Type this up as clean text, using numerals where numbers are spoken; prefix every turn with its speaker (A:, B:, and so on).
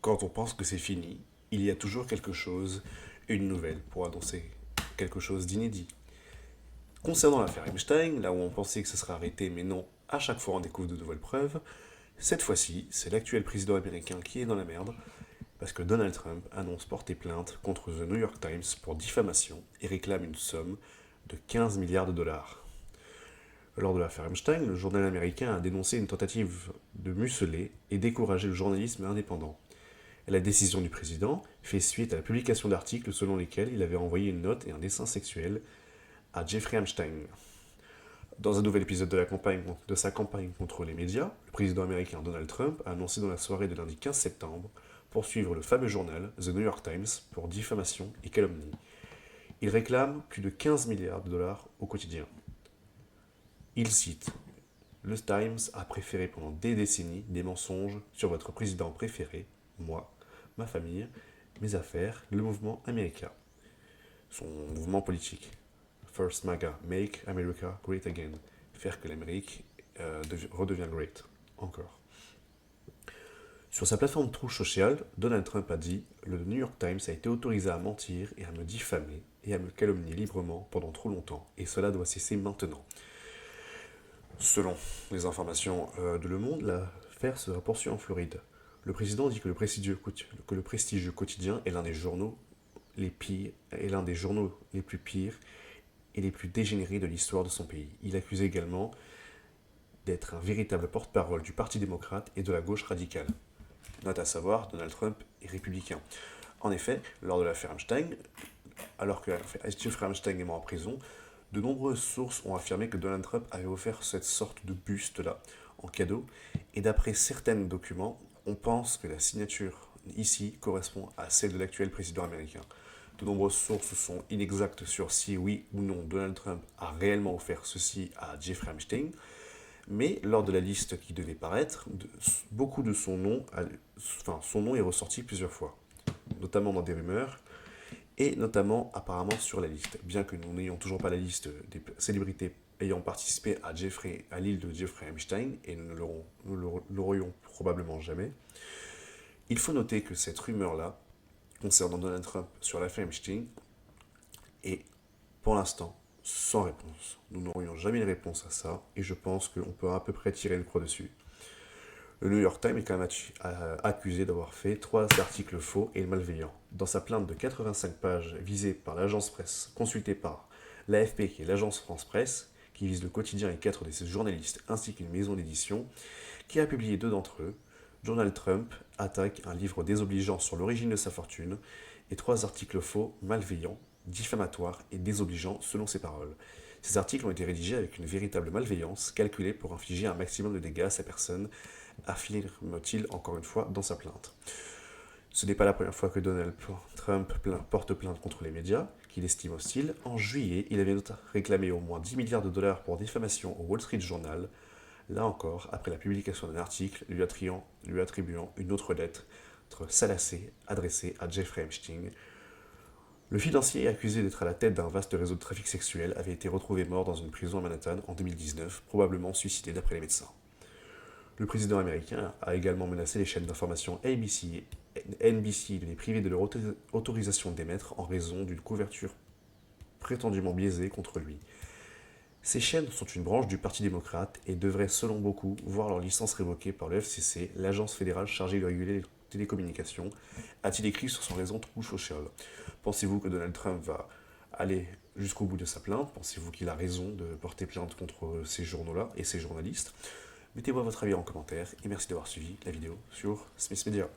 A: Quand on pense que c'est fini, il y a toujours quelque chose, une nouvelle, pour annoncer quelque chose d'inédit. Concernant l'affaire Epstein, là où on pensait que ce serait arrêté, mais non, à chaque fois on découvre de nouvelles preuves, cette fois-ci, c'est l'actuel président américain qui est dans la merde, parce que Donald Trump annonce porter plainte contre The New York Times pour diffamation et réclame une somme de 15 milliards de dollars. Lors de l'affaire Epstein, le journal américain a dénoncé une tentative de museler et décourager le journalisme indépendant. La décision du président fait suite à la publication d'articles selon lesquels il avait envoyé une note et un dessin sexuel à Jeffrey Epstein. Dans un nouvel épisode de sa campagne contre les médias, le président américain Donald Trump a annoncé dans la soirée de lundi 15 septembre poursuivre le fameux journal The New York Times pour diffamation et calomnie. Il réclame plus de 15 milliards de dollars au quotidien. Il cite: Le Times a préféré pendant des décennies des mensonges sur votre président préféré, moi, ma famille, mes affaires, le mouvement américain, son mouvement politique. First MAGA, Make America Great Again, faire que l'Amérique redevient great, encore. Sur sa plateforme Truth Social, Donald Trump a dit: Le New York Times a été autorisé à mentir et à me diffamer et à me calomnier librement pendant trop longtemps, et cela doit cesser maintenant. Selon les informations de Le Monde, l'affaire se poursuit en Floride. Le président dit que le prestigieux quotidien est l'un des journaux les pires, est l'un des journaux les plus pires et les plus dégénérés de l'histoire de son pays. Il accuse également d'être un véritable porte-parole du Parti démocrate et de la gauche radicale. Note à savoir, Donald Trump est républicain. En effet, lors de l'affaire Epstein, alors que Jeffrey Epstein est mort en prison, de nombreuses sources ont affirmé que Donald Trump avait offert cette sorte de buste-là en cadeau, et d'après certains documents, on pense que la signature ici correspond à celle de l'actuel président américain. De nombreuses sources sont inexactes sur si oui ou non Donald Trump a réellement offert ceci à Jeffrey Epstein, mais lors de la liste qui devait paraître, beaucoup de son nom est ressorti plusieurs fois, notamment dans des rumeurs, et notamment apparemment sur la liste. Bien que nous n'ayons toujours pas la liste des célébrités ayant participé à l'île de Jeffrey Epstein, et nous ne l'aurions probablement jamais, il faut noter que cette rumeur-là, concernant Donald Trump sur l'affaire Epstein, est pour l'instant sans réponse. Nous n'aurions jamais de réponse à ça, et je pense qu'on peut à peu près tirer une croix dessus. Le New York Times est quand même accusé d'avoir fait 3 articles faux et malveillants. Dans sa plainte de 85 pages visée par l'agence presse, consultée par l'AFP, qui est l'agence France Presse, qui vise le quotidien et 4 de ses journalistes, ainsi qu'une maison d'édition, qui a publié 2 d'entre eux, Donald Trump attaque un livre désobligeant sur l'origine de sa fortune, et 3 articles faux, malveillants, diffamatoires et désobligeants selon ses paroles. Ces articles ont été rédigés avec une véritable malveillance, calculée pour infliger un maximum de dégâts à sa personne, affirme-t-il encore une fois dans sa plainte. Ce n'est pas la première fois que Donald Trump porte plainte contre les médias, qu'il estime hostiles. En juillet, il avait réclamé au moins 10 milliards de dollars pour diffamation au Wall Street Journal, là encore après la publication d'un article lui attribuant une autre lettre salacée adressée à Jeffrey Epstein. Le financier, accusé d'être à la tête d'un vaste réseau de trafic sexuel, avait été retrouvé mort dans une prison à Manhattan en 2019, probablement suicidé d'après les médecins. Le président américain a également menacé les chaînes d'information ABC et NBC de les priver de leur autorisation d'émettre en raison d'une couverture prétendument biaisée contre lui. Ces chaînes sont une branche du Parti démocrate et devraient, selon beaucoup, voir leur licence révoquée par le FCC, l'agence fédérale chargée de réguler les télécommunications, a-t-il écrit sur son réseau Truth Social. Pensez-vous que Donald Trump va aller jusqu'au bout de sa plainte? Pensez-vous qu'il a raison de porter plainte contre ces journaux-là et ces journalistes? Mettez-moi votre avis en commentaire et merci d'avoir suivi la vidéo sur Smith Media.